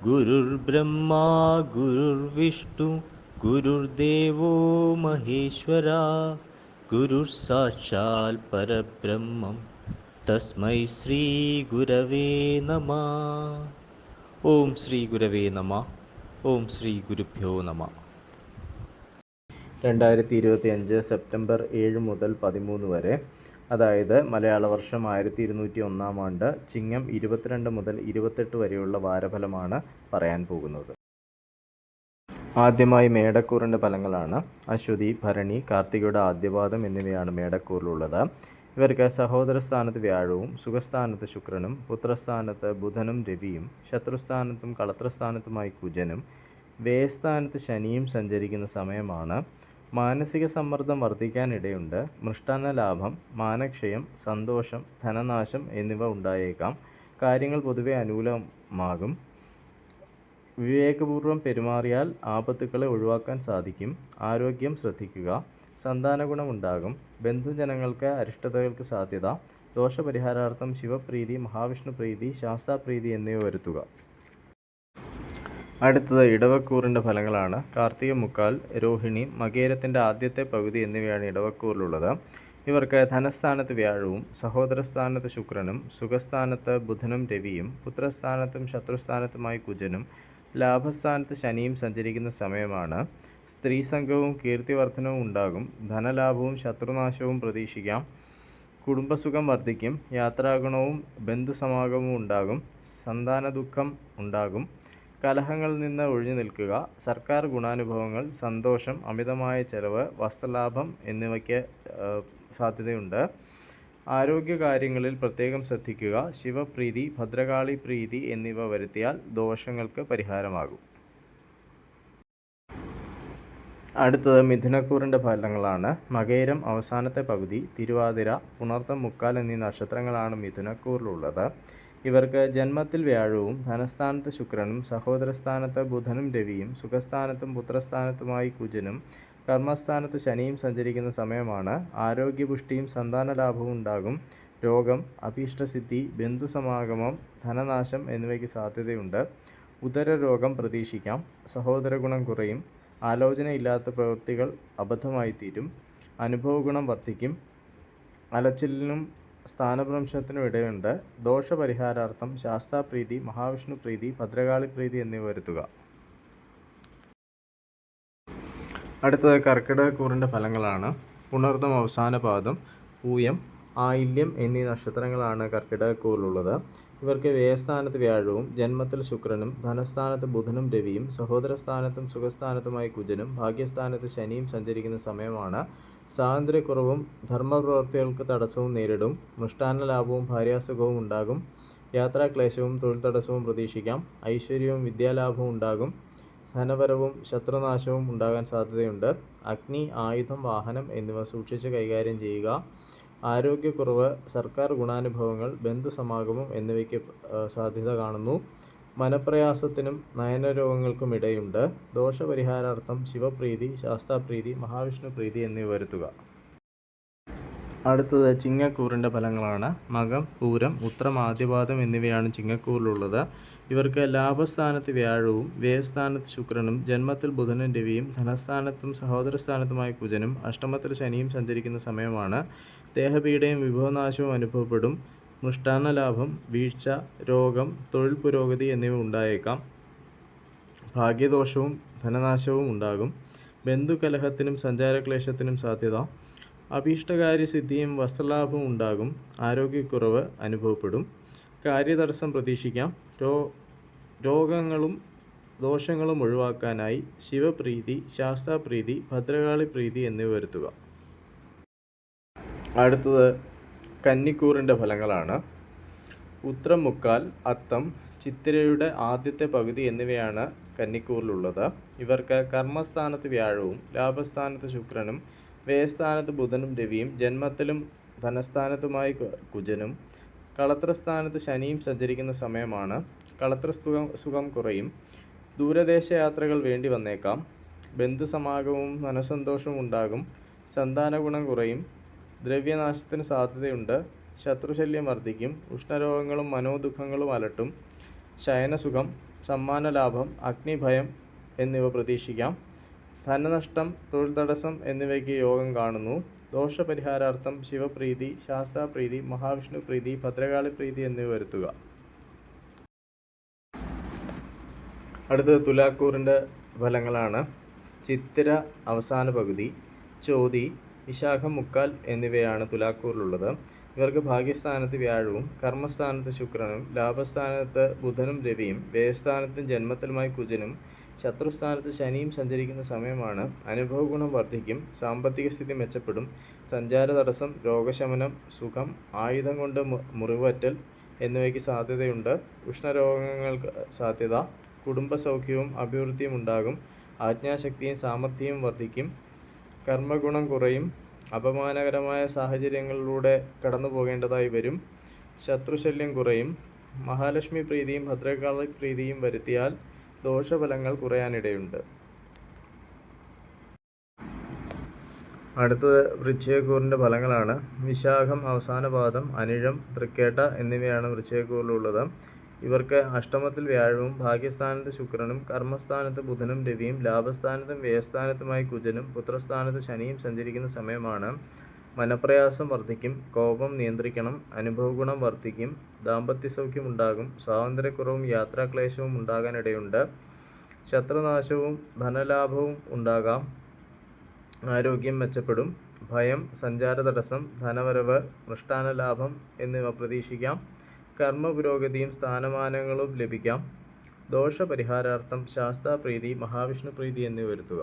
ഗുരുർബ്രഹ്മാ ഗുരുർവിഷ്ണു ഗുരുർദേവോ മഹേശ്വരാ ഗുരുർ സാക്ഷാൽ പരബ്രഹ്മം തസ്മൈ ശ്രീ ഗുരവേ നമഃ. ഓം ശ്രീ ഗുരവേ നമഃ. ഓം ശ്രീ ഗുരുഭ്യോ നമഃ. 2025 സെപ്റ്റംബർ 7 മുതൽ 13 വരെ, അതായത് മലയാള വർഷം 1201 ആണ്ട് ചിങ്ങം 22 മുതൽ 28 വരെയുള്ള വാരഫലമാണ് പറയാൻ പോകുന്നത്. ആദ്യമായി മേടക്കൂറിൻ്റെ ഫലങ്ങളാണ്. അശ്വതി, ഭരണി, കാർത്തികയുടെ ആദ്യപാദം എന്നിവയാണ് മേടക്കൂറിലുള്ളത്. ഇവർക്ക് സഹോദര സ്ഥാനത്ത് വ്യാഴവും സുഖസ്ഥാനത്ത് ശുക്രനും പുത്രസ്ഥാനത്ത് ബുധനും രവിയും ശത്രുസ്ഥാനത്തും കളത്രസ്ഥാനത്തുമായി കുജനും വ്യയസ്ഥാനത്ത് ശനിയും സഞ്ചരിക്കുന്ന സമയമാണ്. മാനസിക സമ്മർദ്ദം വർദ്ധിക്കാനിടയുണ്ട്. മൃഷ്ടാന്ന ലാഭം, മാനക്ഷയം, സന്തോഷം, ധനനാശം എന്നിവ ഉണ്ടായേക്കാം. കാര്യങ്ങൾ പൊതുവെ അനുകൂലമാകും. വിവേകപൂർവം പെരുമാറിയാൽ ആപത്തുകളെ ഒഴിവാക്കാൻ സാധിക്കും. ആരോഗ്യം ശ്രദ്ധിക്കുക. സന്താനഗുണമുണ്ടാകും. ബന്ധുജനങ്ങൾക്ക് അരിഷ്ടതകൾക്ക് സാധ്യത. ദോഷപരിഹാരാർത്ഥം ശിവപ്രീതി, മഹാവിഷ്ണു പ്രീതി, ശാസ്താപ്രീതി എന്നിവ വരുത്തുക. അടുത്തത് ഇടവക്കൂറിൻ്റെ ഫലങ്ങളാണ്. കാർത്തിക മുക്കാൽ, രോഹിണി, മകേരത്തിൻ്റെ ആദ്യത്തെ പകുതി എന്നിവയാണ് ഇടവക്കൂറിലുള്ളത്. ഇവർക്ക് ധനസ്ഥാനത്ത് വ്യാഴവും സഹോദരസ്ഥാനത്ത് ശുക്രനും സുഖസ്ഥാനത്ത് ബുധനും രവിയും പുത്രസ്ഥാനത്തും ശത്രുസ്ഥാനത്തുമായി കുജനും ലാഭസ്ഥാനത്ത് ശനിയും സഞ്ചരിക്കുന്ന സമയമാണ്. സ്ത്രീസംഘവും കീർത്തിവർദ്ധനവും ഉണ്ടാകും. ധനലാഭവും ശത്രുനാശവും പ്രതീക്ഷിക്കാം. കുടുംബസുഖം വർദ്ധിക്കും. യാത്രാഗുണവും ബന്ധുസമാഗമവും ഉണ്ടാകും. സന്താനദുഃഖം ഉണ്ടാകും. കലഹങ്ങളിൽ നിന്ന് ഒഴിഞ്ഞു നിൽക്കുക. സർക്കാർ ഗുണാനുഭവങ്ങൾ, സന്തോഷം, അമിതമായ ചെലവ്, വസ്ത്രലാഭം എന്നിവയ്ക്ക് സാധ്യതയുണ്ട്. ആരോഗ്യകാര്യങ്ങളിൽ പ്രത്യേകം ശ്രദ്ധിക്കുക. ശിവപ്രീതി, ഭദ്രകാളി പ്രീതി എന്നിവ വരുത്തിയാൽ ദോഷങ്ങൾക്ക് പരിഹാരമാകും. അടുത്തത് മിഥുനക്കൂറിൻ്റെ ഫലങ്ങളാണ്. മകേരം അവസാനത്തെ പകുതി, തിരുവാതിര, പുണർത്തം മുക്കാൽ എന്നീ നക്ഷത്രങ്ങളാണ് മിഥുനക്കൂറിലുള്ളത്. ഇവർക്ക് ജന്മത്തിൽ വ്യാഴവും ധനസ്ഥാനത്ത് ശുക്രനും സഹോദരസ്ഥാനത്ത് ബുധനും രവിയും സുഖസ്ഥാനത്തും പുത്രസ്ഥാനത്തുമായി കുജനും കർമ്മസ്ഥാനത്ത് ശനിയും സഞ്ചരിക്കുന്ന സമയമാണ്. ആരോഗ്യപുഷ്ടിയും സന്താനലാഭവും ഉണ്ടാകും. രോഗം, അഭീഷ്ടസിദ്ധി, ബന്ധുസമാഗമം, ധനനാശം എന്നിവയ്ക്ക് സാധ്യതയുണ്ട്. ഉദരരോഗം പ്രതീക്ഷിക്കാം. സഹോദരഗുണം കുറയും. ആലോചനയില്ലാത്ത പ്രവൃത്തികൾ അബദ്ധമായിത്തീരും. അനുഭവഗുണം വർദ്ധിക്കും. അലച്ചിലിനും സ്ഥാനഭ്രംശത്തിനും ഇടയുണ്ട്. ദോഷപരിഹാരാർത്ഥം ശാസ്താപ്രീതി, മഹാവിഷ്ണു പ്രീതി, ഭദ്രകാളി പ്രീതി എന്നിവ വരുത്തുക. അടുത്തത് കർക്കിടകക്കൂറിൻ്റെ ഫലങ്ങളാണ്. പുണർതം അവസാന പാദം, പൂയം, ആയില്യം എന്നീ നക്ഷത്രങ്ങളാണ് കർക്കിടകക്കൂറിലുള്ളത്. ഇവർക്ക് വ്യയസ്ഥാനത്ത് വ്യാഴവും ജന്മത്തിൽ ശുക്രനും ധനസ്ഥാനത്ത് ബുധനും രവിയും സഹോദരസ്ഥാനത്തും സുഖസ്ഥാനത്തുമായി കുജനും ഭാഗ്യസ്ഥാനത്ത് ശനിയും സഞ്ചരിക്കുന്ന സമയമാണ്. സ്വാതന്ത്ര്യക്കുറവും ധർമ്മപ്രവർത്തികൾക്ക് തടസ്സവും നേരിടും. മൃഷ്ടാന്ന ലാഭവും ഭാര്യാസുഖവും ഉണ്ടാകും. യാത്രാക്ലേശവും തൊഴിൽ തടസ്സവും പ്രതീക്ഷിക്കാം. ഐശ്വര്യവും വിദ്യാലാഭവും ഉണ്ടാകും. ധനപരവും ശത്രുനാശവും ഉണ്ടാകാൻ സാധ്യതയുണ്ട്. അഗ്നി, ആയുധം, വാഹനം എന്നിവ സൂക്ഷിച്ച് കൈകാര്യം ചെയ്യുക. ആരോഗ്യക്കുറവ്, സർക്കാർ ഗുണാനുഭവങ്ങൾ, ബന്ധുസമാഗമം എന്നിവയ്ക്ക് സാധ്യത കാണുന്നു. മനപ്രയാസത്തിനും നയനരോഗങ്ങൾക്കും ഇടയുണ്ട്. ദോഷപരിഹാരാർത്ഥം ശിവപ്രീതി, ശാസ്താപ്രീതി, മഹാവിഷ്ണു പ്രീതി എന്നിവ വരുത്തുക. അടുത്തത് ചിങ്ങക്കൂറിൻ്റെ ഫലങ്ങളാണ്. മകം, പൂരം, ഉത്രം, ആദ്യപാദം എന്നിവയാണ് ചിങ്ങക്കൂറിലുള്ളത്. ഇവർക്ക് ലാഭസ്ഥാനത്ത് വ്യാഴവും വ്യയസ്ഥാനത്ത് ശുക്രനും ജന്മത്തിൽ ബുധനും രവിയും ധനസ്ഥാനത്തും സഹോദരസ്ഥാനത്തുമായി കുജനും അഷ്ടമത്തിൽ ശനിയും സഞ്ചരിക്കുന്ന സമയമാണ്. ദേഹപീഡയും വിഭവനാശവും അനുഭവപ്പെടും. മൃഷ്ടാന്ന ലാഭം, വീഴ്ച, രോഗം, തൊഴിൽ പുരോഗതി എന്നിവ ഉണ്ടായേക്കാം. ഭാഗ്യദോഷവും ധനനാശവും ഉണ്ടാകും. ബന്ധുകലഹത്തിനും സഞ്ചാരക്ലേശത്തിനും സാധ്യത. അഭീഷ്ടകാര്യസിദ്ധിയും വസ്ത്രലാഭവും ഉണ്ടാകും. ആരോഗ്യക്കുറവ് അനുഭവപ്പെടും. കാര്യതടസ്സം പ്രതീക്ഷിക്കാം. രോഗങ്ങളും ദോഷങ്ങളും ഒഴിവാക്കാനായി ശിവപ്രീതി, ശാസ്താപ്രീതി, ഭദ്രകാളി പ്രീതി എന്നിവ വരുത്തുക. അടുത്തത് കന്നിക്കൂറിൻ്റെ ഫലങ്ങളാണ്. ഉത്രം മുക്കാൽ, അത്തം, ചിത്തിരയുടെ ആദ്യത്തെ പകുതി എന്നിവയാണ് കന്നിക്കൂറിലുള്ളത്. ഇവർക്ക് കർമ്മസ്ഥാനത്ത് വ്യാഴവും ലാഭസ്ഥാനത്ത് ശുക്രനും വ്യയസ്ഥാനത്ത് ബുധനും രവിയും ജന്മത്തിലും ധനസ്ഥാനത്തുമായി കുജനും കളത്രസ്ഥാനത്ത് ശനിയും സഞ്ചരിക്കുന്ന സമയമാണ്. കളത്രസുഖം കുറയും. ദൂരദേശയാത്രകൾ വേണ്ടി വന്നേക്കാം. ബന്ധുസമാഗമവും മനസ്സന്തോഷവും ഉണ്ടാകും. സന്താനഗുണം കുറയും. ദ്രവ്യനാശത്തിന് സാധ്യതയുണ്ട്. ശത്രുശല്യം വർദ്ധിക്കും. ഉഷ്ണരോഗങ്ങളും മനോദുഃഖങ്ങളും അലട്ടും. ശയനസുഖം, സമ്മാനലാഭം, അഗ്നിഭയം എന്നിവ പ്രതീക്ഷിക്കാം. ധനനഷ്ടം, തൊഴിൽ തടസ്സം എന്നിവയ്ക്ക് യോഗം കാണുന്നു. ദോഷപരിഹാരാർത്ഥം ശിവപ്രീതി, ശാസ്താപ്രീതി, മഹാവിഷ്ണു പ്രീതി, ഭദ്രകാളി പ്രീതി എന്നിവ വരുത്തുക. അടുത്തത് തുലാക്കൂറിൻ്റെ ഫലങ്ങളാണ്. ചിത്തിര അവസാന പകുതി, ചോതി, വിശാഖം മുക്കാൽ എന്നിവയാണ് തുലാക്കൂറിലുള്ളത്. ഇവർക്ക് ഭാഗ്യസ്ഥാനത്ത് വ്യാഴവും കർമ്മസ്ഥാനത്ത് ശുക്രനും ലാഭസ്ഥാനത്ത് ബുധനും രവിയും വ്യയസ്ഥാനത്ത് ജന്മത്തിലുമായി കുജനും ശത്രുസ്ഥാനത്ത് ശനിയും സഞ്ചരിക്കുന്ന സമയമാണ്. അനുഭവ ഗുണം വർദ്ധിക്കും. സാമ്പത്തിക സ്ഥിതി മെച്ചപ്പെടും. സഞ്ചാര തടസ്സം, രോഗശമനം, സുഖം, ആയുധം കൊണ്ട് മുറിവറ്റൽ എന്നിവയ്ക്ക് സാധ്യതയുണ്ട്. ഉഷ്ണരോഗങ്ങൾക്ക് സാധ്യത. കുടുംബസൗഖ്യവും അഭിവൃദ്ധിയും ഉണ്ടാകും. ആജ്ഞാശക്തിയും സാമർഥ്യവും വർദ്ധിക്കും. കർമ്മഗുണം കുറയും. അപമാനകരമായ സാഹചര്യങ്ങളിലൂടെ കടന്നു പോകേണ്ടതായി വരും. ശത്രുശല്യം കുറയും. മഹാലക്ഷ്മി പ്രീതിയും ഭദ്രകാളി പ്രീതിയും വരുത്തിയാൽ ദോഷഫലങ്ങൾ കുറയാനിടയുണ്ട്. അടുത്തത് വൃശ്ചികക്കൂറിൻ്റെ ഫലങ്ങളാണ്. വിശാഖം അവസാന പാദം, അനിഴം, തൃക്കേട്ട എന്നിവയാണ് വൃശ്ചികക്കൂറിലുള്ളത്. ഇവർക്ക് അഷ്ടമത്തിൽ വ്യാഴവും ഭാഗ്യസ്ഥാനത്ത് ശുക്രനും കർമ്മസ്ഥാനത്ത് ബുധനും രവിയും ലാഭസ്ഥാനത്തും വ്യയസ്ഥാനത്തുമായി കുജനും പുത്രസ്ഥാനത്ത് ശനിയും സഞ്ചരിക്കുന്ന സമയമാണ്. മനപ്രയാസം വർദ്ധിക്കും. കോപം നിയന്ത്രിക്കണം. അനുഭവഗുണം വർദ്ധിക്കും. ദാമ്പത്യസൗഖ്യം ഉണ്ടാകും. സ്വാതന്ത്ര്യക്കുറവും യാത്രാക്ലേശവും ഉണ്ടാകാനിടയുണ്ട്. ശത്രുനാശവും ധനലാഭവും ഉണ്ടാകാം. ആരോഗ്യം മെച്ചപ്പെടും. ഭയം, സഞ്ചാര തടസ്സം, ധനവരവ്, മൃഷ്ടാനലാഭം എന്നിവ പ്രതീക്ഷിക്കാം. കർമ്മപുരോഗതിയും സ്ഥാനമാനങ്ങളും ലഭിക്കാം. ദോഷപരിഹാരാർത്ഥം ശാസ്താപ്രീതി, മഹാവിഷ്ണു പ്രീതി എന്നിവ വരുത്തുക.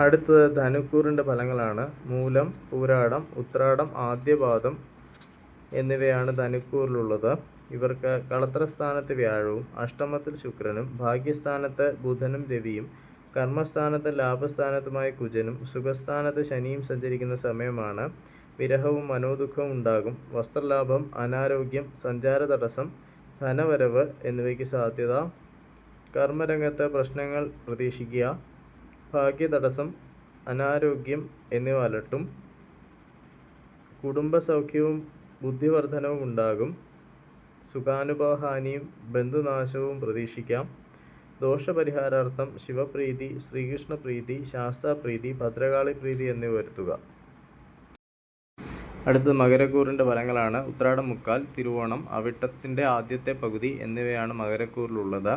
അടുത്തത് ധനുക്കൂറിൻ്റെ ഫലങ്ങളാണ്. മൂലം, പൂരാടം, ഉത്രാടം, ആദ്യപാദം എന്നിവയാണ് ധനുക്കൂറിലുള്ളത്. ഇവർക്ക് കളത്രസ്ഥാനത്ത് വ്യാഴവും അഷ്ടമത്തിൽ ശുക്രനും ഭാഗ്യസ്ഥാനത്ത് ബുധനും രവിയും കർമ്മസ്ഥാനത്ത് ലാഭസ്ഥാനത്തുമായ കുജനും സുഖസ്ഥാനത്ത് ശനിയും സഞ്ചരിക്കുന്ന സമയമാണ്. വിരഹവും മനോദുഃഖവും ഉണ്ടാകും. വസ്ത്രലാഭം, അനാരോഗ്യം, സഞ്ചാര തടസ്സം, ധനവരവ് എന്നിവയ്ക്ക് സാധ്യത. കർമ്മരംഗത്ത് പ്രശ്നങ്ങൾ പ്രതീക്ഷിക്കുക. ഭാഗ്യതടസ്സം, അനാരോഗ്യം എന്നിവ അലട്ടും. കുടുംബസൗഖ്യവും ബുദ്ധിവർദ്ധനവും ഉണ്ടാകും. സുഖാനുഭവഹാനിയും ബന്ധുനാശവും പ്രതീക്ഷിക്കാം. ദോഷപരിഹാരാർത്ഥം ശിവപ്രീതി, ശ്രീകൃഷ്ണപ്രീതി, ശാസ്താപ്രീതി, ഭദ്രകാളി പ്രീതി എന്നിവ വരുത്തുക. അടുത്തത് മകരക്കൂറിൻ്റെ ഫലങ്ങളാണ്. ഉത്രാടം മുക്കാൽ, തിരുവോണം, അവിട്ടത്തിൻ്റെ ആദ്യത്തെ പകുതി എന്നിവയാണ് മകരക്കൂറിലുള്ളത്.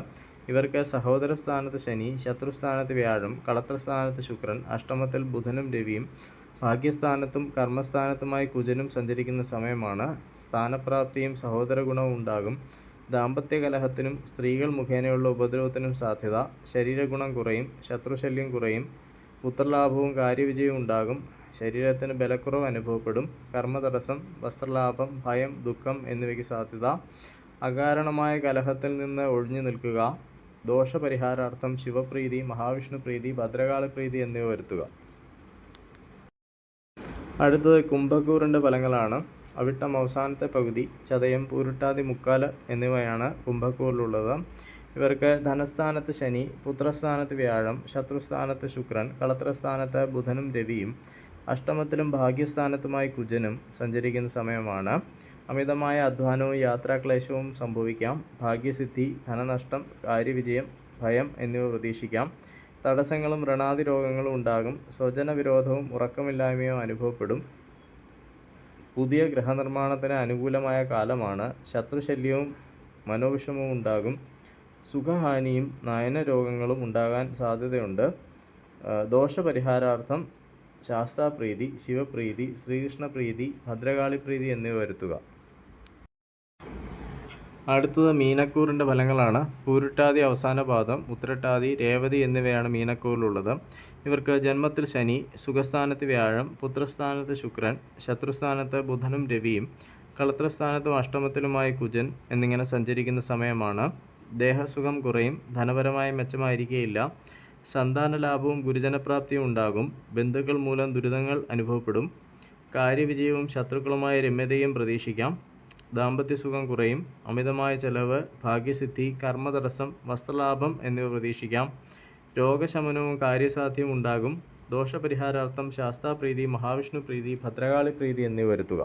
ഇവർക്ക് സഹോദരസ്ഥാനത്ത് ശനി, ശത്രുസ്ഥാനത്ത് വ്യാഴം, കളത്രസ്ഥാനത്ത് ശുക്രൻ, അഷ്ടമത്തിൽ ബുധനും രവിയും ഭാഗ്യസ്ഥാനത്തും കർമ്മസ്ഥാനത്തുമായി കുജനും സഞ്ചരിക്കുന്ന സമയമാണ്. സ്ഥാനപ്രാപ്തിയും സഹോദരഗുണവും ഉണ്ടാകും. ദാമ്പത്യകലഹത്തിനും സ്ത്രീകൾ മുഖേനയുള്ള ഉപദ്രവത്തിനും സാധ്യത. ശരീരഗുണം കുറയും. ശത്രുശല്യം കുറയും. പുത്രലാഭവും കാര്യവിജയവും ഉണ്ടാകും. ശരീരത്തിന് ബലക്കുറവ് അനുഭവപ്പെടും. കർമ്മതടസ്സം, വസ്ത്രലാഭം, ഭയം, ദുഃഖം എന്നിവയ്ക്ക് സാധ്യത. അകാരണമായ കലഹത്തിൽ നിന്ന് ഒഴിഞ്ഞു നിൽക്കുക. ദോഷപരിഹാരാർത്ഥം ശിവപ്രീതി, മഹാവിഷ്ണു പ്രീതി, ഭദ്രകാളി പ്രീതി എന്നിവ വരുത്തുക. അടുത്തത് കുംഭക്കൂറിൻ്റെ ഫലങ്ങളാണ്. അവിട്ടം അവസാനത്തെ പകുതി, ചതയം, പൂരുട്ടാതി മുക്കാല് എന്നിവയാണ് കുംഭക്കൂറിലുള്ളത്. ഇവർക്ക് ധനസ്ഥാനത്ത് ശനി, പുത്രസ്ഥാനത്ത് വ്യാഴം, ശത്രുസ്ഥാനത്ത് ശുക്രൻ, കളത്രസ്ഥാനത്ത് ബുധനും രവിയും അഷ്ടമത്തിലും ഭാഗ്യസ്ഥാനത്തുമായി കുജനും സഞ്ചരിക്കുന്ന സമയമാണ്. അമിതമായ അധ്വാനവും യാത്രാക്ലേശവും സംഭവിക്കാം. ഭാഗ്യസിദ്ധി, ധനനഷ്ടം, കാര്യവിജയം, ഭയം എന്നിവ പ്രതീക്ഷിക്കാം. തടസ്സങ്ങളും വ്രണാദി രോഗങ്ങളും ഉണ്ടാകും. സ്വജനവിരോധവും ഉറക്കമില്ലായ്മയും അനുഭവപ്പെടും. പുതിയ ഗൃഹനിർമ്മാണത്തിന് അനുകൂലമായ കാലമാണ്. ശത്രുശല്യവും മനോവിഷമവും ഉണ്ടാകും. സുഖഹാനിയും നയനരോഗങ്ങളും ഉണ്ടാകാൻ സാധ്യതയുണ്ട്. ദോഷപരിഹാരാർത്ഥം ശാസ്താപ്രീതി, ശിവപ്രീതി, ശ്രീകൃഷ്ണപ്രീതി, ഭദ്രകാളി പ്രീതി എന്നിവ വരുത്തുക. അടുത്തത് മീനക്കൂറിൻ്റെ ഫലങ്ങളാണ്. പൂരുട്ടാതി അവസാന പാദം, ഉത്രട്ടാതി, രേവതി എന്നിവയാണ് മീനക്കൂറിലുള്ളത്. ഇവർക്ക് ജന്മത്തിൽ ശനി, സുഖസ്ഥാനത്ത് വ്യാഴം, പുത്രസ്ഥാനത്ത് ശുക്രൻ, ശത്രുസ്ഥാനത്ത് ബുധനും രവിയും കളത്രസ്ഥാനത്തും അഷ്ടമത്തിലുമായി കുജൻ എന്നിങ്ങനെ സഞ്ചരിക്കുന്ന സമയമാണ്. ദേഹസുഖം കുറയും. ധനപരമായ മെച്ചമായിരിക്കുകയില്ല. സന്താനലാഭവും ഗുരുജനപ്രാപ്തിയും ഉണ്ടാകും. ബന്ധുക്കൾ മൂലം ദുരിതങ്ങൾ അനുഭവപ്പെടും. കാര്യവിജയവും ശത്രുക്കളുമായ രമ്യതയും പ്രതീക്ഷിക്കാം. ദാമ്പത്യസുഖം കുറയും. അമിതമായ ചെലവ്, ഭാഗ്യസിദ്ധി, കർമ്മതടസ്സം, വസ്ത്രലാഭം എന്നിവ പ്രതീക്ഷിക്കാം. രോഗശമനവും കാര്യസാധ്യവും ഉണ്ടാകും. ദോഷപരിഹാരാർത്ഥം ശാസ്താപ്രീതി, മഹാവിഷ്ണു പ്രീതി, ഭദ്രകാളി പ്രീതി എന്നിവ വരുത്തുക.